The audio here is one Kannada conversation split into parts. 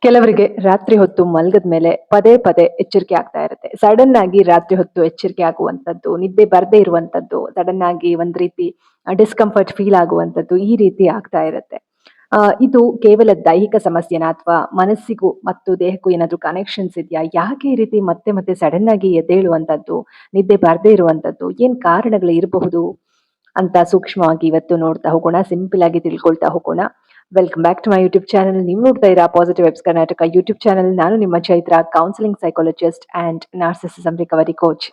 ಕೆಲವರಿಗೆ ರಾತ್ರಿ ಹೊತ್ತು ಮಲಗದ ಮೇಲೆ ಪದೇ ಪದೇ ಎಚ್ಚರಿಕೆ ಆಗ್ತಾ ಇರುತ್ತೆ. ಸಡನ್ ಆಗಿ ರಾತ್ರಿ ಹೊತ್ತು ಎಚ್ಚರಿಕೆ ಆಗುವಂತದ್ದು, ನಿದ್ದೆ ಬರದೇ ಇರುವಂತದ್ದು, ಸಡನ್ ಆಗಿ ಒಂದ್ ರೀತಿ ಡಿಸ್ಕಂಫರ್ಟ್ ಫೀಲ್ ಆಗುವಂತದ್ದು, ಈ ರೀತಿ ಆಗ್ತಾ ಇರುತ್ತೆ. ಇದು ಕೇವಲ ದೈಹಿಕ ಸಮಸ್ಯೆನಾ ಅಥವಾ ಮನಸ್ಸಿಗೂ ಮತ್ತು ದೇಹಕ್ಕೂ ಏನಾದ್ರೂ ಕನೆಕ್ಷನ್ಸ್ ಇದೆಯಾ? ಯಾಕೆ ಈ ರೀತಿ ಮತ್ತೆ ಮತ್ತೆ ಸಡನ್ ಆಗಿ ಎದ್ದೇಳುವಂತದ್ದು, ನಿದ್ದೆ ಬರದೇ ಇರುವಂತದ್ದು, ಏನ್ ಕಾರಣಗಳು ಇರಬಹುದು ಅಂತ ಸೂಕ್ಷ್ಮವಾಗಿ ಇವತ್ತು ನೋಡ್ತಾ ಹೋಗೋಣ. ಸಿಂಪಲ್ ಆಗಿ ತಿಳ್ಕೊಳ್ತಾ ಹೋಗೋಣ. Welcome back to my YouTube channel. ನೀವು ನೋಡ್ತಾ ಇರಾ positive vibes Karnataka YouTube channel. ನಾನು ನಿಮ್ಮ Chaitra, counselling psychologist and narcissism recovery coach.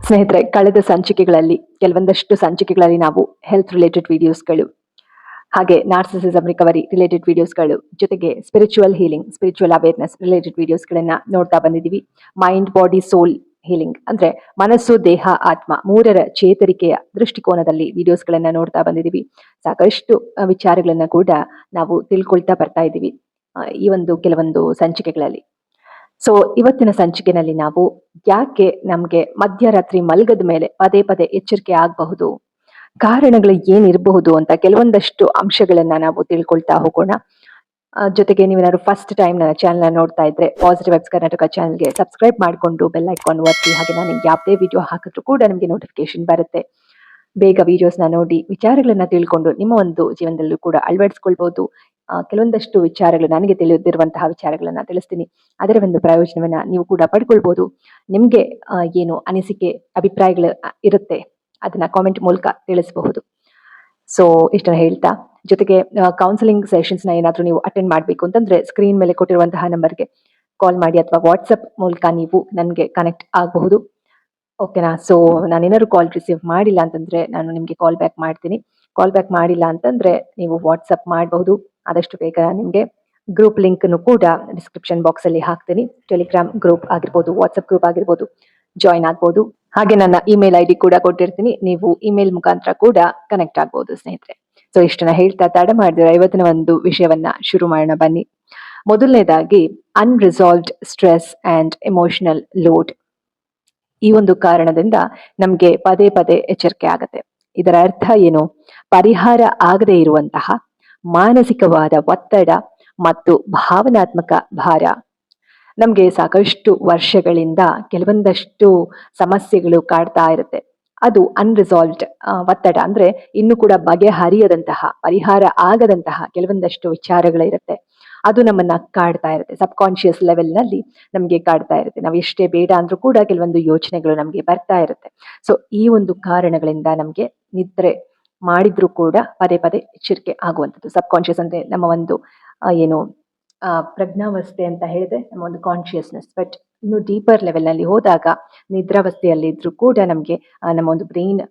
ಸ್ನೇಹಿತರೆ, ಕಳೆದ ಸಂಚಿಕೆಗಳಲ್ಲಿ ಕೆಲವೊಂದಷ್ಟು ಸಂಚಿಕೆಗಳಲ್ಲಿ ನಾವು ಹೆಲ್ತ್ ರಿಲೇಟೆಡ್ ವಿಡಿಯೋಸ್ಗಳು, ಹಾಗೆ ನಾರ್ಸಿಸಿಸಂ ರಿಕವರಿ ರಿಲೇಟೆಡ್ ವಿಡಿಯೋಸ್ಗಳು, ಜೊತೆಗೆ spiritual healing, spiritual awareness related ವಿಡಿಯೋಸ್ಗಳನ್ನ ನೋಡ್ತಾ ಬಂದಿದ್ದೀವಿ. ಮೈಂಡ್, ಬಾಡಿ, ಸೋಲ್ ಹೀಲಿಂಗ್ ಅಂದ್ರೆ ಮನಸ್ಸು, ದೇಹ, ಆತ್ಮ ಮೂರರ ಚೇತರಿಕೆಯ ದೃಷ್ಟಿಕೋನದಲ್ಲಿ ವಿಡಿಯೋಸ್ಗಳನ್ನ ನೋಡ್ತಾ ಬಂದಿದ್ದೀವಿ. ಸಾಕಷ್ಟು ವಿಚಾರಗಳನ್ನ ಕೂಡ ನಾವು ತಿಳ್ಕೊಳ್ತಾ ಬರ್ತಾ ಇದ್ದೀವಿ ಈ ಒಂದು ಕೆಲವೊಂದು ಸಂಚಿಕೆಗಳಲ್ಲಿ. ಸೊ ಇವತ್ತಿನ ಸಂಚಿಕೆಯಲ್ಲಿ ನಾವು ಯಾಕೆ ನಮ್ಗೆ ಮಧ್ಯರಾತ್ರಿ ಮಲಗದ ಮೇಲೆ ಪದೇ ಪದೇ ಎಚ್ಚರಿಕೆ ಆಗಬಹುದು, ಕಾರಣಗಳು ಏನಿರಬಹುದು ಅಂತ ಕೆಲವೊಂದಷ್ಟು ಅಂಶಗಳನ್ನ ನಾವು ತಿಳ್ಕೊಳ್ತಾ ಹೋಗೋಣ. ಜೊತೆಗೆ ನೀವೇನಾದ್ರು ಫಸ್ಟ್ ಟೈಮ್ ನನ್ನ ಚಾನಲ್ ನೋಡ್ತಾ ಇದ್ರೆ ಪಾಸಿಟಿವ್ ವೆಬ್ಸ್ ಕರ್ನಾಟಕ ಚಾನಲ್ಗೆ ಸಬ್ಸ್ಕ್ರೈಬ್ ಮಾಡಿಕೊಂಡು ಬೆಲ್ ಐಕಾನ್ ಒತ್ತಿ. ಹಾಗೆ ನಾನು ನಿಮ್ಗೆ ಯಾವುದೇ ವಿಡಿಯೋ ಹಾಕಿದ್ರು ಕೂಡ ನಿಮಗೆ ನೋಟಿಫಿಕೇಶನ್ ಬರುತ್ತೆ. ಬೇಗ ವಿಡಿಯೋಸ್ನ ನೋಡಿ ವಿಚಾರಗಳನ್ನ ತಿಳ್ಕೊಂಡು ನಿಮ್ಮ ಒಂದು ಜೀವನದಲ್ಲೂ ಕೂಡ ಅಳವಡಿಸ್ಕೊಳ್ಬಹುದು. ಕೆಲವೊಂದಷ್ಟು ವಿಚಾರಗಳು, ನನಗೆ ತಿಳಿದಿರುವಂತಹ ವಿಚಾರಗಳನ್ನ ತಿಳಿಸ್ತೀನಿ. ಅದರ ಒಂದು ಪ್ರಯೋಜನವನ್ನ ನೀವು ಕೂಡ ಪಡ್ಕೊಳ್ಬಹುದು. ನಿಮ್ಗೆ ಏನು ಅನಿಸಿಕೆ, ಅಭಿಪ್ರಾಯಗಳು ಇರುತ್ತೆ ಅದನ್ನ ಕಾಮೆಂಟ್ ಮೂಲಕ ತಿಳಿಸಬಹುದು. ಸೊ ಇಷ್ಟನ್ನ ಹೇಳ್ತಾ, ಜೊತೆಗೆ ಕೌನ್ಸಿಲಿಂಗ್ ಸೆಷನ್ಸ್ ನ ಏನಾದ್ರೂ ನೀವು ಅಟೆಂಡ್ ಮಾಡಬೇಕು ಅಂತಂದ್ರೆ ಸ್ಕ್ರೀನ್ ಮೇಲೆ ಕೊಟ್ಟಿರುವಂತಹ ನಂಬರ್ಗೆ ಕಾಲ್ ಮಾಡಿ ಅಥವಾ ವಾಟ್ಸಪ್ ಮೂಲಕ ನೀವು ನನಗೆ ಕನೆಕ್ಟ್ ಆಗಬಹುದು. ಓಕೆನಾ? ಸೊ ನಾನೇನಾದ್ರು ಕಾಲ್ ರಿಸೀವ್ ಮಾಡಿಲ್ಲ ಅಂತಂದ್ರೆ ನಾನು ನಿಮ್ಗೆ ಕಾಲ್ ಬ್ಯಾಕ್ ಮಾಡ್ತೀನಿ. ಕಾಲ್ ಬ್ಯಾಕ್ ಮಾಡಿಲ್ಲ ಅಂತಂದ್ರೆ ನೀವು ವಾಟ್ಸಪ್ ಮಾಡಬಹುದು. ಆದಷ್ಟು ಬೇಗ ನಿಮ್ಗೆ ಗ್ರೂಪ್ ಲಿಂಕ್ ಕೂಡ ಡಿಸ್ಕ್ರಿಪ್ಷನ್ ಬಾಕ್ಸ್ ಅಲ್ಲಿ ಹಾಕ್ತೀನಿ. ಟೆಲಿಗ್ರಾಮ್ ಗ್ರೂಪ್ ಆಗಿರ್ಬೋದು, ವಾಟ್ಸಪ್ ಗ್ರೂಪ್ ಆಗಿರ್ಬೋದು, ಜಾಯಿನ್ ಆಗ್ಬೋದು. ಹಾಗೆ ನನ್ನ ಇಮೇಲ್ ID ಕೂಡ ಕೊಟ್ಟಿರ್ತೀನಿ. ನೀವು ಇಮೇಲ್ ಮುಖಾಂತರ ಕೂಡ ಕನೆಕ್ಟ್ ಆಗ್ಬೋದು ಸ್ನೇಹಿತರೆ. ಸೊ ಇಷ್ಟನ್ನ ಹೇಳ್ತಾ ತಡ ಮಾಡಿದ್ರೆ ಇವತ್ತಿನ ಒಂದು ವಿಷಯವನ್ನ ಶುರು ಮಾಡೋಣ ಬನ್ನಿ. ಮೊದಲನೇದಾಗಿ ಅನ್ರಿಸಾಲ್ವ್ಡ್ ಸ್ಟ್ರೆಸ್ ಅಂಡ್ ಎಮೋಷನಲ್ ಲೋಡ್. ಈ ಒಂದು ಕಾರಣದಿಂದ ನಮ್ಗೆ ಪದೇ ಪದೇ ಎಚ್ಚರಿಕೆ ಆಗತ್ತೆ. ಇದರ ಅರ್ಥ ಏನು? ಪರಿಹಾರ ಆಗದೆ ಇರುವಂತಹ ಮಾನಸಿಕವಾದ ಒತ್ತಡ ಮತ್ತು ಭಾವನಾತ್ಮಕ ಭಾರ. ನಮ್ಗೆ ಸಾಕಷ್ಟು ವರ್ಷಗಳಿಂದ ಕೆಲವೊಂದಷ್ಟು ಸಮಸ್ಯೆಗಳು ಕಾಡ್ತಾ ಇರುತ್ತೆ. ಅದು ಅನ್ರಿಸಾಲ್ವ್ಡ್ ಒತ್ತಡ ಅಂದ್ರೆ ಇನ್ನು ಕೂಡ ಬಗೆಹರಿಯದಂತಹ, ಪರಿಹಾರ ಆಗದಂತಹ ಕೆಲವೊಂದಷ್ಟು ವಿಚಾರಗಳಿರುತ್ತೆ. ಅದು ನಮ್ಮನ್ನ ಕಾಡ್ತಾ ಇರುತ್ತೆ. ಸಬ್ ಕಾನ್ಶಿಯಸ್ ಲೆವೆಲ್ ನಲ್ಲಿ ನಮ್ಗೆ ಕಾಡ್ತಾ ಇರುತ್ತೆ. ನಾವು ಎಷ್ಟೇ ಬೇಡ ಅಂದ್ರೂ ಕೂಡ ಕೆಲವೊಂದು ಯೋಚನೆಗಳು ನಮ್ಗೆ ಬರ್ತಾ ಇರುತ್ತೆ. ಸೊ ಈ ಒಂದು ಕಾರಣಗಳಿಂದ ನಮ್ಗೆ ನಿದ್ರೆ ಮಾಡಿದ್ರು ಕೂಡ ಪದೇ ಪದೇ ಎಚ್ಚರಿಕೆ ಆಗುವಂಥದ್ದು. ಸಬ್ ಕಾನ್ಶಿಯಸ್ ಅಂದ್ರೆ ನಮ್ಮ ಒಂದು ಏನು ಪ್ರಜ್ಞಾವಸ್ಥೆ ಅಂತ ಹೇಳಿದ್ರೆ ನಮ್ಮ ಒಂದು ಕಾನ್ಶಿಯಸ್ನೆಸ್. ಬಟ್ ಇನ್ನು ಡೀಪರ್ ಲೆವೆಲ್ ನಲ್ಲಿ ಹೋದಾಗ ನಿದ್ರಾವಸ್ಥೆಯಲ್ಲಿ ಇದ್ರೂ ಕೂಡ ನಮ್ಗೆ ನಮ್ಮ ಒಂದು ಬ್ರೈನ್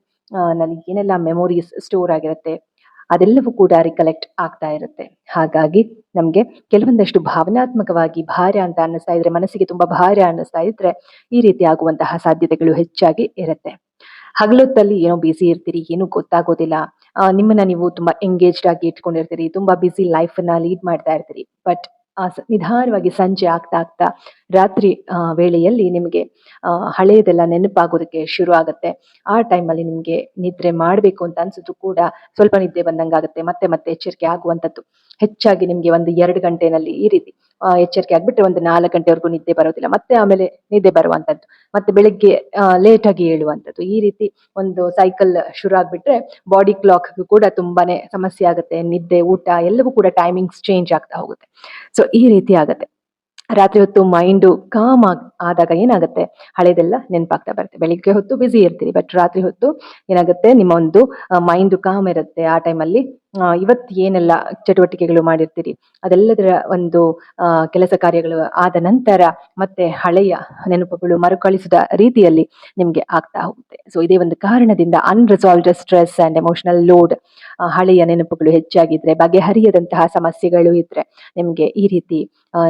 ನಲ್ಲಿ ಏನೆಲ್ಲ ಮೆಮೊರೀಸ್ ಸ್ಟೋರ್ ಆಗಿರುತ್ತೆ ಅದೆಲ್ಲವೂ ಕೂಡ ರಿಕಲೆಕ್ಟ್ ಆಗ್ತಾ ಇರುತ್ತೆ. ಹಾಗಾಗಿ ನಮ್ಗೆ ಕೆಲವೊಂದಷ್ಟು ಭಾವನಾತ್ಮಕವಾಗಿ ಭಾರ ಅಂತ ಅನ್ನಿಸ್ತಾ ಇದ್ರೆ, ಮನಸ್ಸಿಗೆ ತುಂಬಾ ಭಾರ ಅನ್ನಿಸ್ತಾ ಇದ್ರೆ ಈ ರೀತಿ ಆಗುವಂತಹ ಸಾಧ್ಯತೆಗಳು ಹೆಚ್ಚಾಗಿ ಇರುತ್ತೆ. ಹಗಲೊತ್ತಲ್ಲಿ ಏನೋ ಬಿಸಿ ಇರ್ತೀರಿ, ಏನು ಗೊತ್ತಾಗೋದಿಲ್ಲ. ನಿಮ್ಮನ್ನ ನೀವು ತುಂಬಾ ಎಂಗೇಜ್ಡ್ ಆಗಿ ಇಟ್ಕೊಂಡಿರ್ತೀರಿ, ತುಂಬಾ ಬಿಸಿ ಲೈಫ್ ನ ಲೀಡ್ ಮಾಡ್ತಾ ಇರ್ತೀರಿ. ಬಟ್ ನಿಧಾನವಾಗಿ ಸಂಜೆ ಆಗ್ತಾ ಆಗ್ತಾ ರಾತ್ರಿ ವೇಳೆಯಲ್ಲಿ ನಿಮಗೆ ಹಳೆಯದೆಲ್ಲ ನೆನಪಾಗೋದಕ್ಕೆ ಶುರು ಆಗತ್ತೆ. ಆ ಟೈಮಲ್ಲಿ ನಿಮ್ಗೆ ನಿದ್ರೆ ಮಾಡ್ಬೇಕು ಅಂತ ಅನ್ಸಿದ್ರು ಕೂಡ ಸ್ವಲ್ಪ ನಿದ್ದೆ ಬಂದಂಗಾಗುತ್ತೆ. ಮತ್ತೆ ಮತ್ತೆ ಎಚ್ಚರಿಕೆ ಆಗುವಂಥದ್ದು. ಹೆಚ್ಚಾಗಿ ನಿಮ್ಗೆ ಒಂದು 2 ಗಂಟೆನಲ್ಲಿ ಈ ರೀತಿ ಎಚ್ಚರಿಕೆ ಆಗ್ಬಿಟ್ರೆ ಒಂದು 4 ಗಂಟೆವರೆಗೂ ನಿದ್ದೆ ಬರೋದಿಲ್ಲ. ಮತ್ತೆ ಆಮೇಲೆ ನಿದ್ದೆ ಬರುವಂತದ್ದು, ಮತ್ತೆ ಬೆಳಿಗ್ಗೆ ಲೇಟ್ ಆಗಿ ಏಳುವಂಥದ್ದು. ಈ ರೀತಿ ಒಂದು ಸೈಕಲ್ ಶುರು ಆಗ್ಬಿಟ್ರೆ ಬಾಡಿ ಕ್ಲಾಕ್ ಕೂಡ ತುಂಬಾನೇ ಸಮಸ್ಯೆ ಆಗುತ್ತೆ. ನಿದ್ದೆ, ಊಟ ಎಲ್ಲವೂ ಕೂಡ ಟೈಮಿಂಗ್ಸ್ ಚೇಂಜ್ ಆಗ್ತಾ ಹೋಗುತ್ತೆ. ಸೊ ಈ ರೀತಿ ಆಗತ್ತೆ. ರಾತ್ರಿ ಹೊತ್ತು ಮೈಂಡು ಕಾಮ್ ಆದಾಗ ಏನಾಗುತ್ತೆ, ಹಳೆದೆಲ್ಲ ನೆನಪಾಗ್ತಾ ಬರುತ್ತೆ. ಬೆಳಿಗ್ಗೆ ಹೊತ್ತು ಬಿಸಿ ಇರ್ತೀರಿ, ಬಟ್ ರಾತ್ರಿ ಹೊತ್ತು ಏನಾಗುತ್ತೆ, ನಿಮ್ಮ ಒಂದು ಮೈಂಡು ಕಾಮ್ ಇರುತ್ತೆ. ಆ ಟೈಮಲ್ಲಿ ಇವತ್ತು ಏನೆಲ್ಲ ಚಟುವಟಿಕೆಗಳು ಮಾಡಿರ್ತೀರಿ ಅದೆಲ್ಲದರ ಒಂದು ಕೆಲಸ ಕಾರ್ಯಗಳು ಆದ ನಂತರ ಮತ್ತೆ ಹಳೆಯ ನೆನಪುಗಳು ಮರುಕಳಿಸಿದ ರೀತಿಯಲ್ಲಿ ನಿಮ್ಗೆ ಆಗ್ತಾ ಹೋಗುತ್ತೆ. ಸೊ ಇದೇ ಒಂದು ಕಾರಣದಿಂದ ಅನ್ರಿಸಾಲ್ವ್ಡ್ ಸ್ಟ್ರೆಸ್ ಅಂಡ್ ಎಮೋಷನಲ್ ಲೋಡ್, ಹಳೆಯ ನೆನಪುಗಳು ಹೆಚ್ಚಾಗಿದ್ರೆ, ಬಗೆಹರಿಯದಂತಹ ಸಮಸ್ಯೆಗಳು ಇದ್ರೆ ನಿಮ್ಗೆ ಈ ರೀತಿ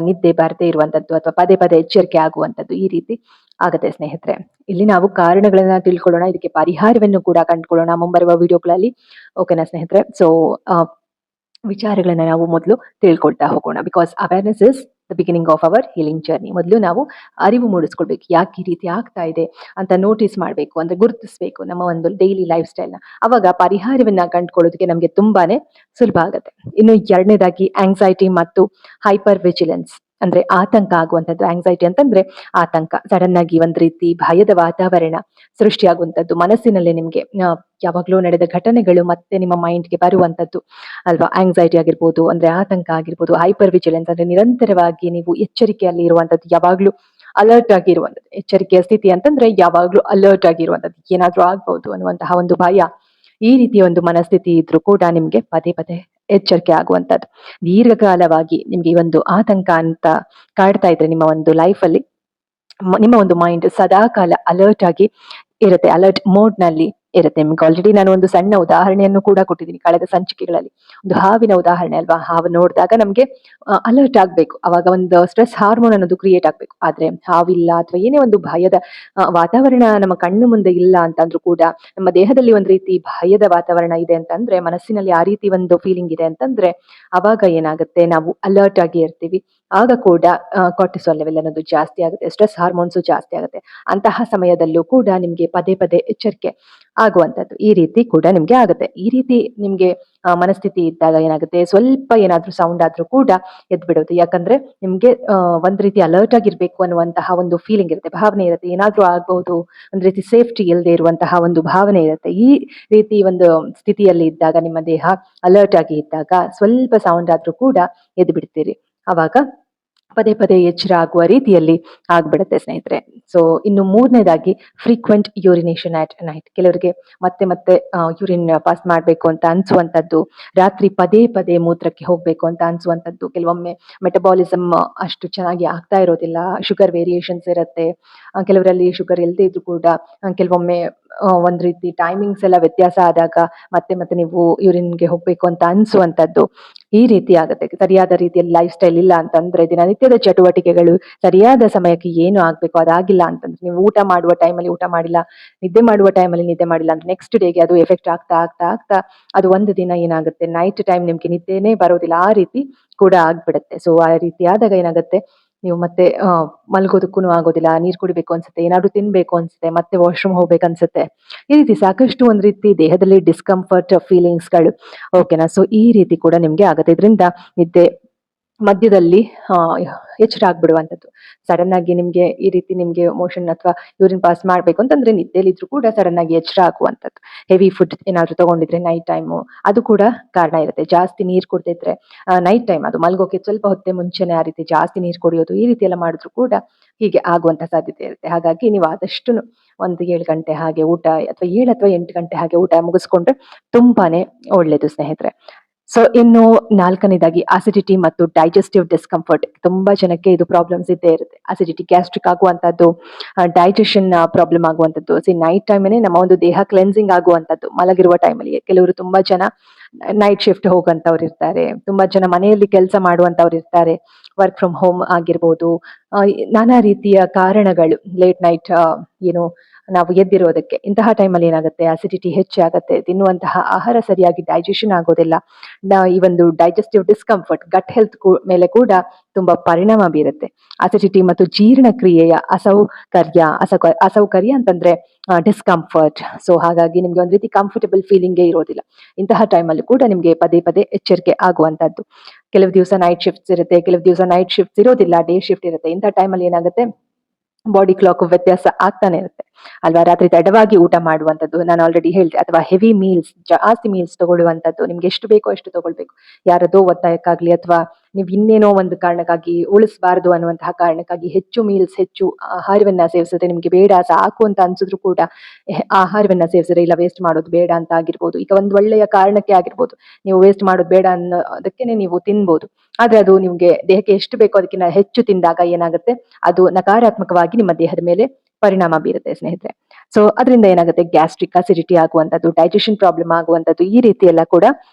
ನಿದ್ದೆ ಬರದೇ ಇರುವಂತದ್ದು ಅಥವಾ ಪದೇ ಪದೇ ಎಚ್ಚರಿಕೆ ಆಗುವಂತದ್ದು ಈ ರೀತಿ ಆಗತ್ತೆ ಸ್ನೇಹಿತರೆ. ಇಲ್ಲಿ ನಾವು ಕಾರಣಗಳನ್ನ ತಿಳ್ಕೊಳ್ಳೋಣ, ಇದಕ್ಕೆ ಪರಿಹಾರವನ್ನು ಕೂಡ ಕಂಡುಕೊಳ್ಳೋಣ ಮುಂಬರುವ ವಿಡಿಯೋಗಳಲ್ಲಿ. ಓಕೆನಾ ಸ್ನೇಹಿತರೆ? ಸೊ ವಿಚಾರಗಳನ್ನ ನಾವು ಮೊದಲು ತಿಳ್ಕೊಳ್ತಾ ಹೋಗೋಣ. Because awareness is the beginning of our healing journey. ಮೊದಲು ನಾವು ಅರಿವು ಮೂಡಿಸ್ಕೊಳ್ಬೇಕು, ಯಾಕೆ ಈ ರೀತಿ ಆಗ್ತಾ ಇದೆ ಅಂತ ನೋಟಿಸ್ ಮಾಡಬೇಕು, ಅಂದ್ರೆ ಗುರುತಿಸಬೇಕು ನಮ್ಮ ಒಂದು ಡೈಲಿ ಲೈಫ್ ಸ್ಟೈಲ್ನ. ಅವಾಗ ಪರಿಹಾರವನ್ನ ಕಂಡುಕೊಳ್ಳೋದಕ್ಕೆ ನಮಗೆ ತುಂಬಾನೇ ಸುಲಭ ಆಗುತ್ತೆ. ಇನ್ನು ಎರಡನೇದಾಗಿ ಆಂಗ್ಸೈಟಿ ಮತ್ತು ಹೈಪರ್ ವಿಜಿಲೆನ್ಸ್, ಅಂದ್ರೆ ಆತಂಕ ಆಗುವಂಥದ್ದು. ಆಂಗ್ಸೈಟಿ ಅಂತಂದ್ರೆ ಆತಂಕ, ಸಡನ್ ಆಗಿ ಒಂದ್ ರೀತಿ ಭಯದ ವಾತಾವರಣ ಸೃಷ್ಟಿಯಾಗುವಂಥದ್ದು. ಮನಸ್ಸಿನಲ್ಲಿ ನಿಮ್ಗೆ ಯಾವಾಗ್ಲೂ ನಡೆದ ಘಟನೆಗಳು ಮತ್ತೆ ನಿಮ್ಮ ಮೈಂಡ್ಗೆ ಬರುವಂಥದ್ದು ಅಲ್ವಾ. ಆಂಗ್ಸೈಟಿ ಆಗಿರ್ಬೋದು, ಅಂದ್ರೆ ಆತಂಕ ಆಗಿರ್ಬೋದು. ಹೈಪರ್ ವಿಜಿಲೆನ್ಸ್ ಅಂದ್ರೆ ನಿರಂತರವಾಗಿ ನೀವು ಎಚ್ಚರಿಕೆಯಲ್ಲಿ ಇರುವಂಥದ್ದು, ಯಾವಾಗ್ಲೂ ಅಲರ್ಟ್ ಆಗಿರುವಂಥದ್ದು. ಎಚ್ಚರಿಕೆಯ ಸ್ಥಿತಿ ಅಂತಂದ್ರೆ ಯಾವಾಗ್ಲೂ ಅಲರ್ಟ್ ಆಗಿರುವಂಥದ್ದು, ಏನಾದ್ರೂ ಆಗ್ಬಹುದು ಅನ್ನುವಂತಹ ಒಂದು ಭಯ. ಈ ರೀತಿಯ ಒಂದು ಮನಸ್ಥಿತಿ ಇದ್ರೂ ಕೂಡ ನಿಮ್ಗೆ ಪದೇ ಪದೇ ಎಚ್ಚರಿಕೆ ಆಗುವಂಥದ್ದು. ದೀರ್ಘಕಾಲವಾಗಿ ನಿಮ್ಗೆ ಈ ಒಂದು ಆತಂಕ ಅಂತ ಕಾಡ್ತಾ ಇದ್ರೆ ನಿಮ್ಮ ಒಂದು ಲೈಫಲ್ಲಿ, ನಿಮ್ಮ ಒಂದು ಮೈಂಡ್ ಸದಾ ಕಾಲ ಅಲರ್ಟ್ ಆಗಿ ಇರುತ್ತೆ, ಅಲರ್ಟ್ ಮೋಡ್ ನಲ್ಲಿ ಇರುತ್ತೆ. ನಿಮ್ಗೆ ಆಲ್ರೆಡಿ ನಾನು ಒಂದು ಸಣ್ಣ ಉದಾಹರಣೆಯನ್ನು ಕೂಡ ಕೊಟ್ಟಿದ್ದೀನಿ ಕಳೆದ ಸಂಚಿಕೆಗಳಲ್ಲಿ. ಒಂದು ಹಾವಿನ ಉದಾಹರಣೆ ಅಲ್ವಾ. ಹಾವು ನೋಡಿದಾಗ ನಮ್ಗೆ ಅಲರ್ಟ್ ಆಗ್ಬೇಕು, ಅವಾಗ ಒಂದು ಸ್ಟ್ರೆಸ್ ಹಾರ್ಮೋನ್ ಅನ್ನೋದು ಕ್ರಿಯೇಟ್ ಆಗ್ಬೇಕು. ಆದ್ರೆ ಹಾವಿಲ್ಲ ಅಥವಾ ಏನೇ ಒಂದು ಭಯದ ವಾತಾವರಣ ನಮ್ಮ ಕಣ್ಣು ಮುಂದೆ ಇಲ್ಲ ಅಂತಂದ್ರೂ ಕೂಡ, ನಮ್ಮ ದೇಹದಲ್ಲಿ ಒಂದ್ ರೀತಿ ಭಯದ ವಾತಾವರಣ ಇದೆ ಅಂತಂದ್ರೆ, ಮನಸ್ಸಿನಲ್ಲಿ ಆ ರೀತಿ ಒಂದು ಫೀಲಿಂಗ್ ಇದೆ ಅಂತಂದ್ರೆ, ಅವಾಗ ಏನಾಗುತ್ತೆ, ನಾವು ಅಲರ್ಟ್ ಆಗಿ ಇರ್ತೀವಿ. ಆಗ ಕೂಡ ಕಾರ್ಟಿಸಾಲ್ ಲೆವೆಲ್ ಅನ್ನೋದು ಜಾಸ್ತಿ ಆಗುತ್ತೆ, ಸ್ಟ್ರೆಸ್ ಹಾರ್ಮೋನ್ಸ್ ಜಾಸ್ತಿ ಆಗುತ್ತೆ. ಅಂತಹ ಸಮಯದಲ್ಲೂ ಕೂಡ ನಿಮ್ಗೆ ಪದೇ ಪದೇ ಎಚ್ಚರಿಕೆ ಆಗುವಂಥದ್ದು ಈ ರೀತಿ ಕೂಡ ನಿಮ್ಗೆ ಆಗುತ್ತೆ. ಈ ರೀತಿ ನಿಮ್ಗೆ ಮನಸ್ಥಿತಿ ಇದ್ದಾಗ ಏನಾಗುತ್ತೆ, ಸ್ವಲ್ಪ ಏನಾದ್ರೂ ಸೌಂಡ್ ಆದ್ರೂ ಕೂಡ ಎದ್ದು ಬಿಡುತ್ತೆ. ಯಾಕಂದ್ರೆ ನಿಮ್ಗೆ ಒಂದ್ ರೀತಿ ಅಲರ್ಟ್ ಆಗಿರ್ಬೇಕು ಅನ್ನುವಂತಹ ಒಂದು ಫೀಲಿಂಗ್ ಇರುತ್ತೆ, ಭಾವನೆ ಇರುತ್ತೆ. ಏನಾದ್ರೂ ಆಗ್ಬಹುದು, ಒಂದ್ ರೀತಿ ಸೇಫ್ಟಿ ಇಲ್ಲದೆ ಇರುವಂತಹ ಒಂದು ಭಾವನೆ ಇರುತ್ತೆ. ಈ ರೀತಿ ಒಂದು ಸ್ಥಿತಿಯಲ್ಲಿ ಇದ್ದಾಗ, ನಿಮ್ಮ ದೇಹ ಅಲರ್ಟ್ ಆಗಿ ಇದ್ದಾಗ, ಸ್ವಲ್ಪ ಸೌಂಡ್ ಆದ್ರೂ ಕೂಡ ಎದ್ದು ಬಿಡ್ತೀರಿ. ಅವಾಗ ಪದೇ ಪದೇ ಎಚ್ಚರ ಆಗುವ ರೀತಿಯಲ್ಲಿ ಆಗ್ಬಿಡುತ್ತೆ ಸ್ನೇಹಿತರೆ. ಸೊ ಇನ್ನು ಮೂರನೇದಾಗಿ ಫ್ರೀಕ್ವೆಂಟ್ ಯೂರಿನೇಷನ್ ಆಟ್ ನೈಟ್. ಕೆಲವರಿಗೆ ಮತ್ತೆ ಮತ್ತೆ ಯೂರಿನ್ ಪಾಸ್ ಮಾಡ್ಬೇಕು ಅಂತ ಅನ್ಸುವಂಥದ್ದು, ರಾತ್ರಿ ಪದೇ ಪದೇ ಮೂತ್ರಕ್ಕೆ ಹೋಗ್ಬೇಕು ಅಂತ ಅನ್ಸುವಂಥದ್ದು. ಕೆಲವೊಮ್ಮೆ ಮೆಟಬಾಲಿಸಮ್ ಅಷ್ಟು ಚೆನ್ನಾಗಿ ಆಗ್ತಾ ಇರೋದಿಲ್ಲ, ಶುಗರ್ ವೇರಿಯೇಷನ್ಸ್ ಇರುತ್ತೆ. ಕೆಲವರಲ್ಲಿ ಶುಗರ್ ಇಲ್ಲದೆ ಇದ್ರು ಕೂಡ ಕೆಲವೊಮ್ಮೆ ಒಂದ್ ರೀತಿ ಟೈಮಿಂಗ್ಸ್ ಎಲ್ಲ ವ್ಯತ್ಯಾಸ ಆದಾಗ ಮತ್ತೆ ಮತ್ತೆ ನೀವು ಯೂರಿನ್ಗೆ ಹೋಗ್ಬೇಕು ಅಂತ ಅನ್ಸುವಂಥದ್ದು ಈ ರೀತಿ ಆಗುತ್ತೆ. ಸರಿಯಾದ ರೀತಿಯಲ್ಲಿ ಲೈಫ್ ಸ್ಟೈಲ್ ಇಲ್ಲ ಅಂತಂದ್ರೆ, ದಿನನಿತ್ಯದ ಚಟುವಟಿಕೆಗಳು ಸರಿಯಾದ ಸಮಯಕ್ಕೆ ಏನು ಆಗ್ಬೇಕು ಅದಾಗಿಲ್ಲ ಅಂತಂದ್ರೆ, ನೀವು ಊಟ ಮಾಡುವ ಟೈಮಲ್ಲಿ ಊಟ ಮಾಡಿಲ್ಲ, ನಿದ್ದೆ ಮಾಡುವ ಟೈಮಲ್ಲಿ ನಿದ್ದೆ ಮಾಡಿಲ್ಲ ಅಂದ್ರೆ, ನೆಕ್ಸ್ಟ್ ಡೇಗೆ ಅದು ಎಫೆಕ್ಟ್ ಆಗ್ತಾ ಆಗ್ತಾ ಆಗ್ತಾ ಅದು ಒಂದು ದಿನ ಏನಾಗುತ್ತೆ, ನೈಟ್ ಟೈಮ್ ನಿಮ್ಗೆ ನಿದ್ದೆನೇ ಬರೋದಿಲ್ಲ, ಆ ರೀತಿ ಕೂಡ ಆಗ್ಬಿಡುತ್ತೆ. ಸೊ ಆ ರೀತಿ ಆದಾಗ ಏನಾಗುತ್ತೆ, ನೀವು ಮತ್ತೆ ಮಲ್ಗೋದಕ್ಕೂ ಆಗೋದಿಲ್ಲ, ನೀರ್ ಕುಡಿಬೇಕು ಅನ್ಸುತ್ತೆ, ಏನಾದ್ರು ತಿನ್ಬೇಕು ಅನ್ಸುತ್ತೆ, ಮತ್ತೆ ವಾಶ್ರೂಮ್ ಹೋಗ್ಬೇಕು ಅನ್ಸುತ್ತೆ. ಈ ರೀತಿ ಸಾಕಷ್ಟು ಒಂದ್ ರೀತಿ ದೇಹದಲ್ಲಿ ಡಿಸ್ಕಂಫರ್ಟ್ ಫೀಲಿಂಗ್ಸ್ಗಳು. ಓಕೆನಾ. ಸೊ ಈ ರೀತಿ ಕೂಡ ನಿಮ್ಗೆ ಆಗುತ್ತೆ. ಇದರಿಂದ ನಿದ್ದೆ ಮಧ್ಯದಲ್ಲಿ ಎಚ್ಚರ ಆಗ್ಬಿಡುವಂಥದ್ದು. ಸಡನ್ ಆಗಿ ನಿಮ್ಗೆ ಈ ರೀತಿ ನಿಮ್ಗೆ ಮೋಷನ್ ಅಥವಾ ಯೂರಿನ್ ಪಾಸ್ ಮಾಡ್ಬೇಕು ಅಂತಂದ್ರೆ, ನಿದ್ದೆಲಿದ್ರು ಕೂಡ ಸಡನ್ ಆಗಿ ಎಚ್ಚರ ಆಗುವಂಥದ್ದು. ಹೆವಿ ಫುಡ್ ಏನಾದ್ರು ತಗೊಂಡಿದ್ರೆ ನೈಟ್ ಟೈಮು, ಅದು ಕೂಡ ಕಾರಣ ಇರುತ್ತೆ. ಜಾಸ್ತಿ ನೀರ್ ಕುಡ್ದಿದ್ರೆ ನೈಟ್ ಟೈಮ್, ಅದು ಮಲ್ಗೋಕೆ ಸ್ವಲ್ಪ ಹೊತ್ತೆ ಮುಂಚೆನೆ ಆ ರೀತಿ ಜಾಸ್ತಿ ನೀರ್ ಕುಡಿಯೋದು, ಈ ರೀತಿ ಎಲ್ಲ ಮಾಡಿದ್ರು ಕೂಡ ಹೀಗೆ ಆಗುವಂತ ಸಾಧ್ಯತೆ ಇರುತ್ತೆ. ಹಾಗಾಗಿ ನೀವು ಆದಷ್ಟು ಒಂದು 7 ಗಂಟೆ ಹಾಗೆ ಊಟ, ಅಥವಾ 7 ಅಥವಾ 8 ಗಂಟೆ ಹಾಗೆ ಊಟ ಮುಗಿಸ್ಕೊಂಡ್ರೆ ತುಂಬಾನೇ ಒಳ್ಳೇದು ಸ್ನೇಹಿತರೆ. ಸೊ ಇನ್ನು ನಾಲ್ಕನೇದಾಗಿ ಅಸಿಡಿಟಿ ಮತ್ತು ಡೈಜೆಸ್ಟಿವ್ ಡಿಸ್ಕಂಫರ್ಟ್. ತುಂಬಾ ಜನಕ್ಕೆ ಇದು ಪ್ರಾಬ್ಲಮ್ಸ್ ಇದ್ದೇ ಇರುತ್ತೆ. ಅಸಿಡಿಟಿ, ಗ್ಯಾಸ್ಟ್ರಿಕ್ ಆಗುವಂತದ್ದು, ಡೈಜೆಷನ್ ಪ್ರಾಬ್ಲಮ್ ಆಗುವಂತದ್ದು. ನೈಟ್ ಟೈಮೇ ನಮ್ಮ ಒಂದು ದೇಹ ಕ್ಲೆನ್ಸಿಂಗ್ ಆಗುವಂತದ್ದು ಮಲಗಿರುವ ಟೈಮಲ್ಲಿ. ಕೆಲವರು ತುಂಬಾ ಜನ ನೈಟ್ ಶಿಫ್ಟ್ ಹೋಗಂತವ್ರು ಇರ್ತಾರೆ, ತುಂಬಾ ಜನ ಮನೆಯಲ್ಲಿ ಕೆಲಸ ಮಾಡುವಂತವ್ರು ಇರ್ತಾರೆ, ವರ್ಕ್ ಫ್ರಮ್ ಹೋಮ್ ಆಗಿರ್ಬೋದು. ನಾನಾ ರೀತಿಯ ಕಾರಣಗಳು, ಲೇಟ್ ನೈಟ್ ಏನು ನಾವು ಎದ್ದಿರೋದಕ್ಕೆ. ಇಂತಹ ಟೈಮಲ್ಲಿ ಏನಾಗುತ್ತೆ, ಅಸಿಡಿಟಿ ಹೆಚ್ಚಾಗುತ್ತೆ, ತಿನ್ನುವಂತಹ ಆಹಾರ ಸರಿಯಾಗಿ ಡೈಜೆಷನ್ ಆಗೋದಿಲ್ಲ. ಈ ಒಂದು ಡೈಜೆಸ್ಟಿವ್ ಡಿಸ್ಕಂಫರ್ಟ್ ಗಟ್ ಹೆಲ್ತ್ ಮೇಲೆ ಕೂಡ ತುಂಬಾ ಪರಿಣಾಮ ಬೀರುತ್ತೆ. ಅಸಿಡಿಟಿ ಮತ್ತು ಜೀರ್ಣಕ್ರಿಯೆಯ ಅಸೌಕರ್ಯ ಅಂತಂದ್ರೆ ಡಿಸ್ಕಂಫರ್ಟ್. ಸೊ ಹಾಗಾಗಿ ನಿಮ್ಗೆ ಒಂದ್ ರೀತಿ ಕಂಫರ್ಟಬಲ್ ಫೀಲಿಂಗೇ ಇರೋದಿಲ್ಲ. ಇಂತಹ ಟೈಮಲ್ಲಿ ಕೂಡ ನಿಮ್ಗೆ ಪದೇ ಪದೇ ಎಚ್ಚರಿಕೆ ಆಗುವಂತದ್ದು. ಕೆಲವು ದಿವಸ ನೈಟ್ ಶಿಫ್ಟ್ಸ್ ಇರುತ್ತೆ, ಕೆಲವು ದಿವಸ ನೈಟ್ ಶಿಫ್ಟ್ಸ್ ಇರೋದಿಲ್ಲ, ಡೇ ಶಿಫ್ಟ್ ಇರುತ್ತೆ. ಇಂಥ ಟೈಮಲ್ಲಿ ಏನಾಗುತ್ತೆ, ಬಾಡಿ ಕ್ಲಾಕ್ ವ್ಯತ್ಯಾಸ ಆಗ್ತಾನೆ ಇರುತ್ತೆ ಅಲ್ವಾ. ರಾತ್ರಿ ತಡವಾಗಿ ಊಟ ಮಾಡುವಂಥದ್ದು ನಾನು ಆಲ್ರೆಡಿ ಹೇಳಿದೆ, ಅಥವಾ ಹೆವಿ ಮೀಲ್ಸ್, ಜಾಸ್ತಿ ಮೀಲ್ಸ್ ತಗೊಳ್ಳುವಂಥದ್ದು. ನಿಮ್ಗೆ ಎಷ್ಟು ಬೇಕೋ ಅಷ್ಟು ತಗೊಳ್ಬೇಕು, ಯಾರದೋ ಒತ್ತಾಯಕ್ಕಾಗ್ಲಿ ಅಥವಾ ನೀವು ಇನ್ನೇನೋ ಒಂದು ಕಾರಣಕ್ಕಾಗಿ ಉಳಿಸಬಾರದು ಅನ್ನುವಂತಹ ಕಾರಣಕ್ಕಾಗಿ ಹೆಚ್ಚು ಮೀಲ್ಸ್, ಹೆಚ್ಚು ಆಹಾರವನ್ನ ಸೇವಿಸಿದ್ರೆ ನಿಮ್ಗೆ ಬೇಡ ಸಾಕು ಅಂತ ಅನ್ಸಿದ್ರು ಕೂಡ ಆಹಾರವನ್ನ ಸೇವಿಸಿದ್ರೆ, ಇಲ್ಲ ವೇಸ್ಟ್ ಮಾಡೋದು ಬೇಡ ಅಂತ ಆಗಿರ್ಬೋದು, ಈಗ ಒಂದು ಒಳ್ಳೆಯ ಕಾರಣಕ್ಕೆ ಆಗಿರ್ಬೋದು, ನೀವು ವೇಸ್ಟ್ ಮಾಡೋದು ಬೇಡ ಅನ್ನೋದಕ್ಕೇನೆ ನೀವು ತಿನ್ಬೋದು. ಆದ್ರೆ ಅದು ನಿಮ್ಗೆ ದೇಹಕ್ಕೆ ಎಷ್ಟು ಬೇಕೋ ಅದಕ್ಕಿಂತ ಹೆಚ್ಚು ತಿಂದಾಗ ಏನಾಗುತ್ತೆ, ಅದು ನಕಾರಾತ್ಮಕವಾಗಿ ನಿಮ್ಮ ದೇಹದ ಮೇಲೆ ಪರಿಣಾಮ ಬೀರುತ್ತೆ ಸ್ನೇಹಿತರೆ. ಸೊ ಅದರಿಂದ ಏನಾಗುತ್ತೆ, ಗ್ಯಾಸ್ಟ್ರಿಕ್, ಅಸಿಡಿಟಿ ಆಗುವಂಥದ್ದು, ಡೈಜೆಷನ್ ಪ್ರಾಬ್ಲಮ್ ಆಗುವಂಥದ್ದು, ಈ ರೀತಿ ಎಲ್ಲ ಕೂಡ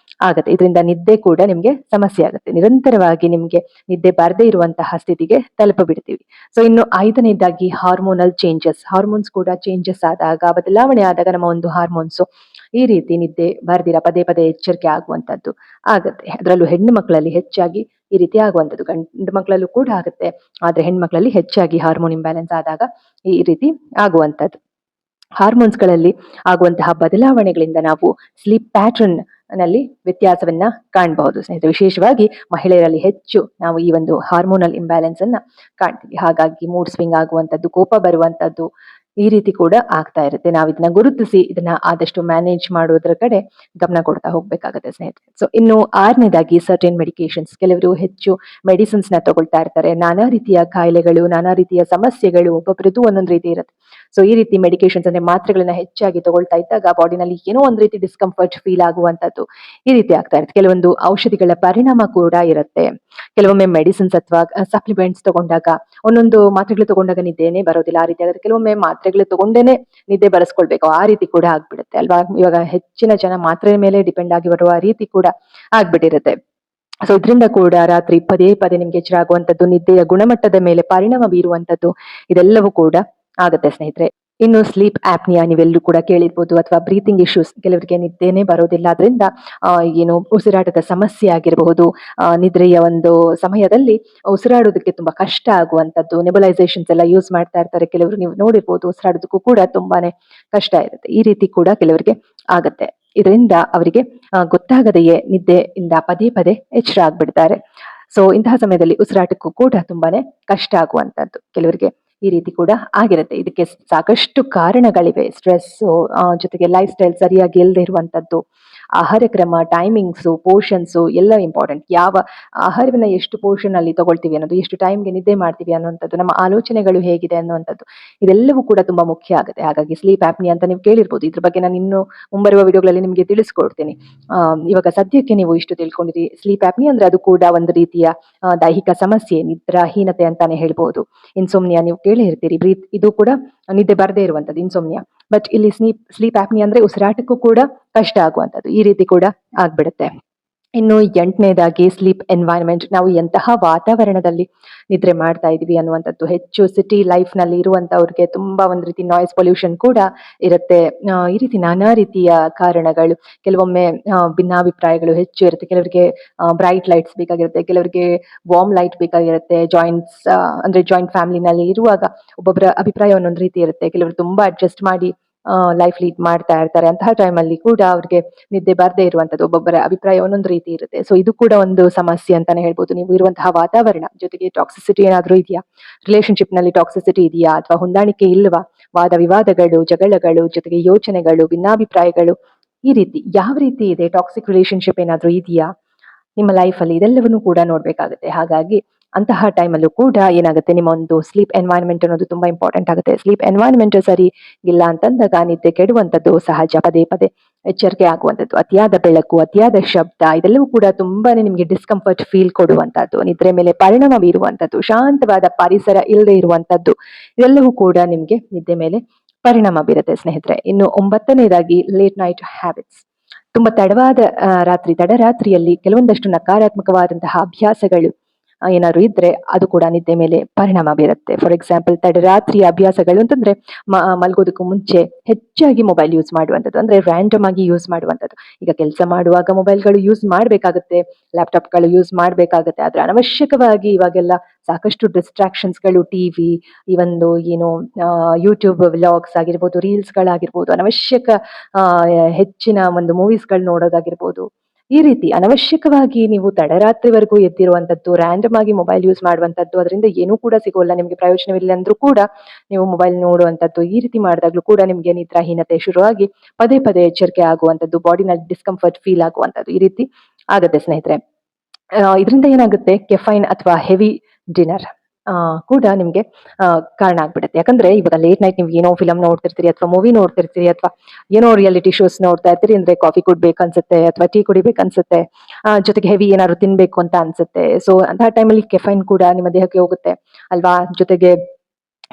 ಆಗುತ್ತೆ. ಇದರಿಂದ ನಿದ್ದೆ ಕೂಡ ನಿಮ್ಗೆ ಸಮಸ್ಯೆ ಆಗುತ್ತೆ. ನಿರಂತರವಾಗಿ ನಿಮ್ಗೆ ನಿದ್ದೆ ಬಾರದೇ ಇರುವಂತಹ ಸ್ಥಿತಿಗೆ ತಲುಪಬಿಡ್ತೀವಿ. ಸೊ ಇನ್ನು ಐದನೇದಾಗಿ ಹಾರ್ಮೋನಲ್ ಚೇಂಜಸ್. ಹಾರ್ಮೋನ್ಸ್ ಕೂಡ ಚೇಂಜಸ್ ಆದಾಗ, ಬದಲಾವಣೆ ಆದಾಗ ನಮ್ಮ ಒಂದು ಹಾರ್ಮೋನ್ಸ್ ಈ ರೀತಿ ನಿದ್ದೆ ಬರ್ದಿರ ಪದೇ ಪದೇ ಎಚ್ಚರಿಕೆ ಆಗುವಂತದ್ದು ಆಗುತ್ತೆ. ಅದರಲ್ಲೂ ಹೆಣ್ಣು ಮಕ್ಕಳಲ್ಲಿ ಹೆಚ್ಚಾಗಿ ಈ ರೀತಿ ಆಗುವಂಥದ್ದು. ಗಂಡು ಮಕ್ಕಳಲ್ಲೂ ಕೂಡ ಆಗುತ್ತೆ, ಆದ್ರೆ ಹೆಣ್ಮಕ್ಳಲ್ಲಿ ಹೆಚ್ಚಾಗಿ ಹಾರ್ಮೋನ್ ಇಂಬ್ಯಾಲೆನ್ಸ್ ಆದಾಗ ಈ ರೀತಿ ಆಗುವಂಥದ್ದು. ಹಾರ್ಮೋನ್ಸ್ಗಳಲ್ಲಿ ಆಗುವಂತಹ ಬದಲಾವಣೆಗಳಿಂದ ನಾವು ಸ್ಲೀಪ್ ಪ್ಯಾಟರ್ನ್ ನಲ್ಲಿ ವ್ಯತ್ಯಾಸವನ್ನ ಕಾಣಬಹುದು ಸ್ನೇಹಿತರೆ. ವಿಶೇಷವಾಗಿ ಮಹಿಳೆಯರಲ್ಲಿ ಹೆಚ್ಚು ನಾವು ಈ ಒಂದು ಹಾರ್ಮೋನಲ್ ಇಂಬ್ಯಾಲೆನ್ಸ್ ಅನ್ನ ಕಾಣ್ತೀವಿ. ಹಾಗಾಗಿ ಮೂಡ್ ಸ್ವಿಂಗ್ ಆಗುವಂಥದ್ದು, ಕೋಪ ಬರುವಂತದ್ದು ಈ ರೀತಿ ಕೂಡ ಆಗ್ತಾ ಇರುತ್ತೆ. ನಾವು ಇದನ್ನ ಗುರುತಿಸಿ ಇದನ್ನ ಆದಷ್ಟು ಮ್ಯಾನೇಜ್ ಮಾಡೋದ್ರ ಕಡೆ ಗಮನ ಕೊಡ್ತಾ ಹೋಗ್ಬೇಕಾಗತ್ತೆ ಸ್ನೇಹಿತರೆ. ಸೊ ಇನ್ನು ಆರನೇದಾಗಿ ಸರ್ಟೆನ್ ಮೆಡಿಕೇಶನ್ಸ್. ಕೆಲವರು ಹೆಚ್ಚು ಮೆಡಿಸಿನ್ಸ್ ನ ತಗೊಳ್ತಾ ಇರ್ತಾರೆ. ನಾನಾ ರೀತಿಯ ಕಾಯಿಲೆಗಳು, ನಾನಾ ರೀತಿಯ ಸಮಸ್ಯೆಗಳು, ಒಬ್ಬೊಬ್ಬರದ್ದು ಒಂದೊಂದು ರೀತಿ ಇರುತ್ತೆ. ಸೊ ಈ ರೀತಿ ಮೆಡಿಕೇಶನ್ಸ್ ಅಂದ್ರೆ ಮಾತ್ರೆಗಳನ್ನ ಹೆಚ್ಚಾಗಿ ತಗೊಳ್ತಾ ಇದ್ದಾಗ ಬಾಡಿನಲ್ಲಿ ಏನೋ ಒಂದ್ ರೀತಿ ಡಿಸ್ಕಂಫರ್ಟ್ ಫೀಲ್ ಆಗುವಂತದ್ದು ಈ ರೀತಿ ಆಗ್ತಾ ಇರುತ್ತೆ. ಕೆಲವೊಂದು ಔಷಧಿಗಳ ಪರಿಣಾಮ ಕೂಡ ಇರುತ್ತೆ. ಕೆಲವೊಮ್ಮೆ ಮೆಡಿಸಿನ್ಸ್ ಅಥವಾ ಸಪ್ಲಿಮೆಂಟ್ಸ್ ತಗೊಂಡಾಗ, ಒಂದೊಂದು ಮಾತ್ರೆಗಳು ತಗೊಂಡಾಗ ನಿದ್ದೆನೇ ಬರೋದಿಲ್ಲ, ಆ ರೀತಿ ಆಗುತ್ತೆ. ಕೆಲವೊಮ್ಮೆ ಮಾತ್ರೆಗಳು ತಗೊಂಡೇನೆ ನಿದ್ದೆ ಬರೆಸ್ಕೊಳ್ಬೇಕು, ಆ ರೀತಿ ಕೂಡ ಆಗ್ಬಿಡುತ್ತೆ ಅಲ್ವಾ. ಇವಾಗ ಹೆಚ್ಚಿನ ಜನ ಮಾತ್ರೆ ಮೇಲೆ ಡಿಪೆಂಡ್ ಆಗಿ ಬರುವ ರೀತಿ ಕೂಡ ಆಗ್ಬಿಟ್ಟಿರುತ್ತೆ. ಸೊ ಇದರಿಂದ ಕೂಡ ರಾತ್ರಿ ಪದೇ ಪದೇ ನಿಮ್ಗೆ ಎಚ್ಚರ ಆಗುವಂತದ್ದು, ನಿದ್ದೆಯ ಗುಣಮಟ್ಟದ ಮೇಲೆ ಪರಿಣಾಮ ಬೀರುವಂತದ್ದು ಇದೆಲ್ಲವೂ ಕೂಡ ಆಗುತ್ತೆ ಸ್ನೇಹಿತರೆ. ಇನ್ನು ಸ್ಲೀಪ್ ಆಪ್ನಿಯಾ ನೀವೆಲ್ಲರೂ ಕೂಡ ಕೇಳಿರ್ಬೋದು, ಅಥವಾ ಬ್ರೀತಿಂಗ್ ಇಶ್ಯೂಸ್. ಕೆಲವರಿಗೆ ನಿದ್ದೆನೇ ಬರೋದಿಲ್ಲ, ಅದರಿಂದ ಏನು ಉಸಿರಾಟದ ಸಮಸ್ಯೆ ಆಗಿರಬಹುದು, ನಿದ್ರೆಯ ಒಂದು ಸಮಯದಲ್ಲಿ ಉಸಿರಾಡೋದಕ್ಕೆ ತುಂಬಾ ಕಷ್ಟ ಆಗುವಂತದ್ದು, ನೆಬುಲೈಸೇಷನ್ಸ್ ಎಲ್ಲ ಯೂಸ್ ಮಾಡ್ತಾ ಇರ್ತಾರೆ ಕೆಲವರು, ನೀವು ನೋಡಿರ್ಬೋದು. ಉಸಿರಾಡೋದಕ್ಕೂ ಕೂಡ ತುಂಬಾನೇ ಕಷ್ಟ ಇರುತ್ತೆ. ಈ ರೀತಿ ಕೂಡ ಕೆಲವರಿಗೆ ಆಗತ್ತೆ. ಇದರಿಂದ ಅವರಿಗೆ ಗೊತ್ತಾಗದೆಯೇ ನಿದ್ದೆಯಿಂದ ಪದೇ ಪದೇ ಎಚ್ಚರ ಆಗ್ಬಿಡ್ತಾರೆ. ಸೊ ಇಂತಹ ಸಮಯದಲ್ಲಿ ಉಸಿರಾಟಕ್ಕೂ ಕೂಡ ತುಂಬಾನೇ ಕಷ್ಟ ಆಗುವಂತದ್ದು ಕೆಲವರಿಗೆ ಈ ರೀತಿ ಕೂಡ ಆಗಿರುತ್ತೆ. ಇದಕ್ಕೆ ಸಾಕಷ್ಟು ಕಾರಣಗಳಿವೆ. ಸ್ಟ್ರೆಸ್ ಜೊತೆಗೆ ಲೈಫ್ ಸ್ಟೈಲ್ ಸರಿಯಾಗಿ ಇಲ್ಲದೆ ಇರುವಂತದ್ದು, ಆಹಾರ ಕ್ರಮ, ಟೈಮಿಂಗ್ಸು, ಪೋರ್ಷನ್ಸು ಎಲ್ಲ ಇಂಪಾರ್ಟೆಂಟ್. ಯಾವ ಆಹಾರವನ್ನ ಎಷ್ಟು ಪೋರ್ಷನ್ ಅಲ್ಲಿ ತಗೊಳ್ತೀವಿ ಅನ್ನೋದು, ಎಷ್ಟು ಟೈಮ್ಗೆ ನಿದ್ದೆ ಮಾಡ್ತೀವಿ ಅನ್ನುವಂಥದ್ದು, ನಮ್ಮ ಆಲೋಚನೆಗಳು ಹೇಗಿದೆ ಅನ್ನುವಂಥದ್ದು ಇದೆಲ್ಲವೂ ಕೂಡ ತುಂಬಾ ಮುಖ್ಯ ಆಗುತ್ತೆ. ಹಾಗಾಗಿ ಸ್ಲೀಪ್ ಆಪ್ನಿ ಅಂತ ನೀವು ಕೇಳಿರ್ಬೋದು. ಇದ್ರ ಬಗ್ಗೆ ನಾನು ಇನ್ನು ಮುಂಬರುವ ವಿಡಿಯೋಗಳಲ್ಲಿ ನಿಮಗೆ ತಿಳಿಸ್ಕೊಡ್ತೀನಿ. ಇವಾಗ ಸದ್ಯಕ್ಕೆ ನೀವು ಇಷ್ಟು ತಿಳ್ಕೊಂಡಿರಿ. ಸ್ಲೀಪ್ ಆಪ್ನಿ ಅಂದ್ರೆ ಅದು ಕೂಡ ಒಂದು ರೀತಿಯ ದೈಹಿಕ ಸಮಸ್ಯೆ, ನಿದ್ರಾಹೀನತೆ ಅಂತಾನೆ ಹೇಳ್ಬೋದು. ಇನ್ಸೋಮ್ನಿಯಾ ನೀವು ಕೇಳಿ ಇರ್ತೀರಿ. ಇದು ಕೂಡ ನಿದ್ದೆ ಬರದೇ ಇರುವಂತದ್ದು ಇನ್ಸೋಮ್ನಿಯಾ. ಬಟ್ ಇಲ್ಲಿ ಸ್ಲೀಪ್ ಆಪ್ನಿ ಅಂದ್ರೆ ಉಸಿರಾಟಕ್ಕೂ ಕೂಡ ಕಷ್ಟ ಆಗುವಂತದ್ದು ಈ ರೀತಿ ಕೂಡ ಆಗ್ಬಿಡುತ್ತೆ. ಇನ್ನು 8ನೇದಾಗಿ ಸ್ಲೀಪ್ ಎನ್ವೈರನ್ಮೆಂಟ್. ನಾವು ಎಂತಹ ವಾತಾವರಣದಲ್ಲಿ ನಿದ್ರೆ ಮಾಡ್ತಾ ಇದೀವಿ ಅನ್ನುವಂಥದ್ದು. ಹೆಚ್ಚು ಸಿಟಿ ಲೈಫ್ ನಲ್ಲಿ ಇರುವಂತವ್ರಿಗೆ ತುಂಬಾ ಒಂದ್ ರೀತಿ ನಾಯ್ಸ್ ಪೊಲ್ಯೂಷನ್ ಕೂಡ ಇರುತ್ತೆ. ಈ ರೀತಿ ನಾನಾ ರೀತಿಯ ಕಾರಣಗಳು, ಕೆಲವೊಮ್ಮೆ ಭಿನ್ನಾಭಿಪ್ರಾಯಗಳು ಹೆಚ್ಚು ಇರುತ್ತೆ. ಕೆಲವರಿಗೆ ಬ್ರೈಟ್ ಲೈಟ್ಸ್ ಬೇಕಾಗಿರುತ್ತೆ, ಕೆಲವರಿಗೆ ವಾರ್ಮ್ ಲೈಟ್ ಬೇಕಾಗಿರುತ್ತೆ. ಅಂದ್ರೆ ಜಾಯಿಂಟ್ ಫ್ಯಾಮಿಲಿನಲ್ಲಿ ಇರುವಾಗ ಒಬ್ಬೊಬ್ಬರ ಅಭಿಪ್ರಾಯ ಒಂದೊಂದು ರೀತಿ ಇರುತ್ತೆ. ಕೆಲವರು ತುಂಬಾ ಅಡ್ಜಸ್ಟ್ ಮಾಡಿ ಲೈಫ್ ಲೀಡ್ ಮಾಡ್ತಾ ಇರ್ತಾರೆ. ಅಂತಹ ಟೈಮಲ್ಲಿ ಕೂಡ ಅವ್ರಿಗೆ ನಿದ್ದೆ ಬರದೇ ಇರುವಂತದ್ದು, ಒಬ್ಬೊಬ್ಬರ ಅಭಿಪ್ರಾಯ ಒಂದೊಂದು ರೀತಿ ಇರುತ್ತೆ. ಸೊ ಇದು ಕೂಡ ಒಂದು ಸಮಸ್ಯೆ ಅಂತಾನೆ ಹೇಳ್ಬೋದು. ನೀವು ಇರುವಂತಹ ವಾತಾವರಣ ಜೊತೆಗೆ ಟಾಕ್ಸಿಸಿಟಿ ಏನಾದ್ರೂ ಇದೆಯಾ, ರಿಲೇಶನ್ಶಿಪ್ ನಲ್ಲಿ ಟಾಕ್ಸಿಸಿಟಿ ಇದೆಯಾ, ಅಥವಾ ಹೊಂದಾಣಿಕೆ ಇಲ್ವಾ, ವಾದ ವಿವಾದಗಳು, ಜಗಳಗಳು, ಜೊತೆಗೆ ಯೋಚನೆಗಳು, ಭಿನ್ನಾಭಿಪ್ರಾಯಗಳು ಈ ರೀತಿ ಯಾವ ರೀತಿ ಇದೆ, ಟಾಕ್ಸಿಕ್ ರಿಲೇಶನ್ಶಿಪ್ ಏನಾದ್ರೂ ಇದೆಯಾ ನಿಮ್ಮ ಲೈಫ್ ಅಲ್ಲಿ, ಇದೆಲ್ಲವನ್ನೂ ಕೂಡ ನೋಡ್ಬೇಕಾಗುತ್ತೆ. ಹಾಗಾಗಿ ಅಂತಹ ಟೈಮಲ್ಲೂ ಕೂಡ ಏನಾಗುತ್ತೆ, ನಿಮ್ಮ ಒಂದು ಸ್ಲೀಪ್ ಎನ್ವೈರನ್ಮೆಂಟ್ ಅನ್ನೋದು ತುಂಬಾ ಇಂಪಾರ್ಟೆಂಟ್ ಆಗುತ್ತೆ. ಸ್ಲೀಪ್ ಎನ್ವೈರನ್ಮೆಂಟ್ ಸರಿ ಇಲ್ಲ ಅಂತಂದಾಗ ನಿದ್ದೆ ಕೆಡುವಂತದ್ದು ಸಹಜ. ಪದೇ ಪದೇ ಎಚ್ಚರಿಕೆ ಆಗುವಂತದ್ದು, ಅತಿಯಾದ ಬೆಳಕು, ಅತಿಯಾದ ಶಬ್ದ ಇದೆಲ್ಲವೂ ಕೂಡ ತುಂಬಾನೇ ನಿಮ್ಗೆ ಡಿಸ್ಕಂಫರ್ಟ್ ಫೀಲ್ ಕೊಡುವಂತದ್ದು, ನಿದ್ರೆ ಮೇಲೆ ಪರಿಣಾಮ ಬೀರುವಂತದ್ದು, ಶಾಂತವಾದ ಪರಿಸರ ಇಲ್ಲದೆ ಇರುವಂತದ್ದು ಇದೆಲ್ಲವೂ ಕೂಡ ನಿಮ್ಗೆ ನಿದ್ದೆ ಮೇಲೆ ಪರಿಣಾಮ ಬೀರುತ್ತೆ ಸ್ನೇಹಿತರೆ. ಇನ್ನು 9ನೇದಾಗಿ ಲೇಟ್ ನೈಟ್ ಹ್ಯಾಬಿಟ್ಸ್. ತುಂಬಾ ತಡರಾತ್ರಿಯಲ್ಲಿ ಕೆಲವೊಂದಷ್ಟು ನಕಾರಾತ್ಮಕವಾದಂತಹ ಅಭ್ಯಾಸಗಳು ಏನಾದ್ರು ಇದ್ರೆ ಅದು ಕೂಡ ನಿದ್ದೆ ಮೇಲೆ ಪರಿಣಾಮ ಬೀರುತ್ತೆ. ಫಾರ್ ಎಕ್ಸಾಂಪಲ್, ತಡರಾತ್ರಿಯ ಅಭ್ಯಾಸಗಳು ಅಂತಂದ್ರೆ ಮಲ್ಗೋದಕ್ಕೂ ಮುಂಚೆ ಹೆಚ್ಚಾಗಿ ಮೊಬೈಲ್ ಯೂಸ್ ಮಾಡುವಂಥದ್ದು, ಅಂದ್ರೆ ರ್ಯಾಂಡಮ್ ಆಗಿ ಯೂಸ್ ಮಾಡುವಂಥದ್ದು. ಈಗ ಕೆಲಸ ಮಾಡುವಾಗ ಮೊಬೈಲ್ಗಳು ಯೂಸ್ ಮಾಡ್ಬೇಕಾಗುತ್ತೆ, ಲ್ಯಾಪ್ಟಾಪ್ಗಳು ಯೂಸ್ ಮಾಡ್ಬೇಕಾಗುತ್ತೆ. ಆದ್ರೆ ಅನವಶ್ಯಕವಾಗಿ ಇವಾಗೆಲ್ಲ ಸಾಕಷ್ಟು ಡಿಸ್ಟ್ರಾಕ್ಷನ್ಸ್ಗಳು, ಟಿವಿ, ಈ ಒಂದು ಏನು ಯೂಟ್ಯೂಬ್ ವ್ಲಾಗ್ಸ್ ಆಗಿರ್ಬೋದು, ರೀಲ್ಸ್ ಗಳಾಗಿರ್ಬೋದು, ಅನವಶ್ಯಕ ಹೆಚ್ಚಿನ ಒಂದು ಮೂವೀಸ್ಗಳು ನೋಡೋದಾಗಿರ್ಬೋದು, ಈ ರೀತಿ ಅನವಶ್ಯಕವಾಗಿ ನೀವು ತಡರಾತ್ರಿವರೆಗೂ ಎದ್ದಿರುವಂತದ್ದು, ರ್ಯಾಂಡಮ್ ಆಗಿ ಮೊಬೈಲ್ ಯೂಸ್ ಮಾಡುವಂತದ್ದು, ಅದರಿಂದ ಏನೂ ಕೂಡ ಸಿಗೋಲ್ಲ, ನಿಮ್ಗೆ ಪ್ರಯೋಜನವಿಲ್ಲ ಅಂದ್ರೂ ಕೂಡ ನೀವು ಮೊಬೈಲ್ ನೋಡುವಂತದ್ದು, ಈ ರೀತಿ ಮಾಡಿದಾಗ್ಲೂ ಕೂಡ ನಿಮ್ಗೆ ನಿದ್ರಾಹೀನತೆ ಶುರುವಾಗಿ ಪದೇ ಪದೇ ಎಚ್ಚರಿಕೆ ಆಗುವಂತದ್ದು, ಬಾಡಿನಲ್ಲಿ ಡಿಸ್ಕಂಫರ್ಟ್ ಫೀಲ್ ಆಗುವಂತದ್ದು ಈ ರೀತಿ ಆಗುತ್ತೆ ಸ್ನೇಹಿತರೆ. ಇದರಿಂದ ಏನಾಗುತ್ತೆ, ಕೆಫೈನ್ ಅಥವಾ ಹೆವಿ ಡಿನ್ನರ್ ಕೂಡ ನಿಮ್ಗೆ ಕಾರಣ ಆಗ್ಬಿಡುತ್ತೆ. ಯಾಕಂದ್ರೆ ಇವಾಗ ಲೇಟ್ ನೈಟ್ ನೀವು ಏನೋ ಫಿಲಮ್ ನೋಡ್ತಿರ್ತೀರಿ, ಅಥವಾ ಮೂವಿ ನೋಡ್ತಿರ್ತೀರಿ, ಅಥವಾ ಏನೋ ರಿಯಾಲಿಟಿ ಶೋಸ್ ನೋಡ್ತಾ ಇರ್ತೀರಿ, ಅಂದ್ರೆ ಕಾಫಿ ಕುಡ್ಬೇಕು ಅನ್ಸುತ್ತೆ, ಅಥವಾ ಟೀ ಕುಡಿಬೇಕು ಅನ್ಸುತ್ತೆ, ಜೊತೆಗೆ ಹೆವಿ ಏನಾದ್ರು ತಿನ್ಬೇಕು ಅಂತ ಅನ್ಸುತ್ತೆ. ಸೊ ಅಂತಹ ಟೈಮಲ್ಲಿ ಕೆಫೈನ್ ಕೂಡ ನಿಮ್ಮ ದೇಹಕ್ಕೆ ಹೋಗುತ್ತೆ ಅಲ್ವಾ. ಜೊತೆಗೆ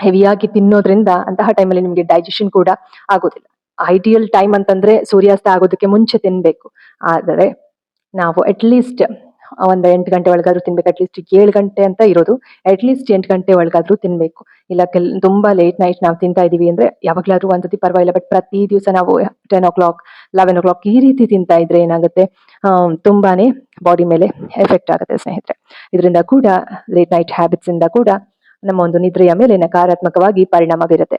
ಹೆವಿಯಾಗಿ ತಿನ್ನೋದ್ರಿಂದ ಅಂತಹ ಟೈಮಲ್ಲಿ ನಿಮ್ಗೆ ಡೈಜೆಷನ್ ಕೂಡ ಆಗೋದಿಲ್ಲ. ಐಡಿಯಲ್ ಟೈಮ್ ಅಂತಂದ್ರೆ ಸೂರ್ಯಾಸ್ತ ಆಗೋದಕ್ಕೆ ಮುಂಚೆ ತಿನ್ಬೇಕು. ಆದರೆ ನಾವು ಅಟ್ಲೀಸ್ಟ್ ಒಂದು 8 ಗಂಟೆ ಒಳಗಾದ್ರೂ ತಿನ್ಬೇಕು. ಅಟ್ಲೀಸ್ಟ್ 7 ಗಂಟೆ ಅಂತ ಇರೋದು, ಅಟ್ಲೀಸ್ಟ್ 8 ಗಂಟೆ ಒಳಗಾದ್ರೂ ತಿನ್ಬೇಕು. ಇಲ್ಲ ತುಂಬಾ ಲೇಟ್ ನೈಟ್ ನಾವು ತಿಂತಾ ಇದೀವಿ ಅಂದ್ರೆ ಯಾವಾಗ್ಲಾದ್ರೂ ಒಂದ್ಸತಿ ಪರವಾಗಿಲ್ಲ, ಬಟ್ ಪ್ರತಿ ದಿವಸ ನಾವು 10 o'clock 11 o'clock ಈ ರೀತಿ ತಿಂತಾ ಇದ್ರೆ ಏನಾಗುತ್ತೆ, ತುಂಬಾನೇ ಬಾಡಿ ಮೇಲೆ ಎಫೆಕ್ಟ್ ಆಗುತ್ತೆ ಸ್ನೇಹಿತರೆ. ಇದರಿಂದ ಕೂಡ ಲೇಟ್ ನೈಟ್ ಹ್ಯಾಬಿಟ್ಸ್ ಇಂದ ಕೂಡ ನಮ್ಮ ಒಂದು ನಿದ್ರೆಯ ಮೇಲೆ ನಕಾರಾತ್ಮಕವಾಗಿ ಪರಿಣಾಮ ಬೀರುತ್ತೆ.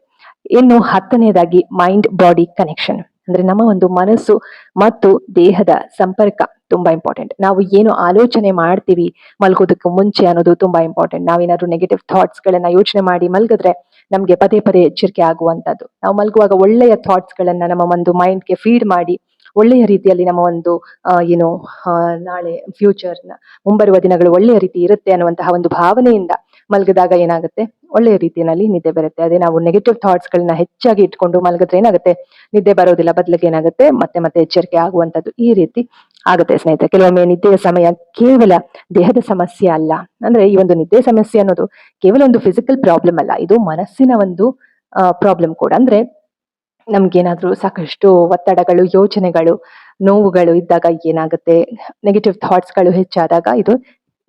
ಇನ್ನು 10ನೇದಾಗಿ ಮೈಂಡ್ ಬಾಡಿ ಕನೆಕ್ಷನ್, ಅಂದ್ರೆ ನಮ್ಮ ಒಂದು ಮನಸ್ಸು ಮತ್ತು ದೇಹದ ಸಂಪರ್ಕ ತುಂಬಾ ಇಂಪಾರ್ಟೆಂಟ್. ನಾವು ಏನು ಆಲೋಚನೆ ಮಾಡ್ತೀವಿ ಮಲ್ಗೋದಕ್ಕೂ ಮುಂಚೆ ಅನ್ನೋದು ತುಂಬಾ ಇಂಪಾರ್ಟೆಂಟ್. ನಾವೇನಾದ್ರೂ ನೆಗೆಟಿವ್ ಥಾಟ್ಸ್ ಗಳನ್ನ ಯೋಚನೆ ಮಾಡಿ ಮಲ್ಗಿದ್ರೆ ನಮ್ಗೆ ಪದೇ ಪದೇ ಎಚ್ಚರಿಕೆ ಆಗುವಂತದ್ದು. ನಾವು ಮಲ್ಗುವಾಗ ಒಳ್ಳೆಯ ಥಾಟ್ಸ್ ಗಳನ್ನ ನಮ್ಮ ಒಂದು ಮೈಂಡ್ಗೆ ಫೀಡ್ ಮಾಡಿ ಒಳ್ಳೆಯ ರೀತಿಯಲ್ಲಿ ನಮ್ಮ ಒಂದು ಏನು ನಾಳೆ ಫ್ಯೂಚರ್ ಮುಂಬರುವ ದಿನಗಳು ಒಳ್ಳೆಯ ರೀತಿ ಇರುತ್ತೆ ಅನ್ನುವಂತಹ ಒಂದು ಭಾವನೆಯಿಂದ ಮಲಗಿದಾಗ ಏನಾಗುತ್ತೆ, ಒಳ್ಳೆಯ ರೀತಿಯಲ್ಲಿ ನಿದ್ದೆ ಬರುತ್ತೆ. ಅದೇ ನಾವು ನೆಗೆಟಿವ್ ಥಾಟ್ಸ್ ಗಳನ್ನ ಹೆಚ್ಚಾಗಿ ಇಟ್ಕೊಂಡು ಮಲಗಿದ್ರೆ ಏನಾಗುತ್ತೆ, ನಿದ್ದೆ ಬರೋದಿಲ್ಲ, ಬದಲಿಗೆ ಏನಾಗುತ್ತೆ ಮತ್ತೆ ಮತ್ತೆ ಎಚ್ಚರಿಕೆ ಆಗುವಂತದ್ದು ಈ ರೀತಿ ಆಗುತ್ತೆ ಸ್ನೇಹಿತರೆ. ಕೆಲವೊಮ್ಮೆ ನಿದ್ದೆಯ ಸಮಯ ಕೇವಲ ದೇಹದ ಸಮಸ್ಯೆ ಅಲ್ಲ. ಅಂದ್ರೆ ಈ ಒಂದು ನಿದ್ದೆ ಸಮಸ್ಯೆ ಅನ್ನೋದು ಕೇವಲ ಒಂದು ಫಿಸಿಕಲ್ ಪ್ರಾಬ್ಲಮ್ ಅಲ್ಲ, ಇದು ಮನಸ್ಸಿನ ಒಂದು ಪ್ರಾಬ್ಲಮ್ ಕೂಡ. ಅಂದ್ರೆ ನಮ್ಗೇನಾದ್ರೂ ಸಾಕಷ್ಟು ಒತ್ತಡಗಳು, ಯೋಚನೆಗಳು, ನೋವುಗಳು ಇದ್ದಾಗ ಏನಾಗುತ್ತೆ, ನೆಗೆಟಿವ್ ಥಾಟ್ಸ್ ಗಳು ಹೆಚ್ಚಾದಾಗ ಇದು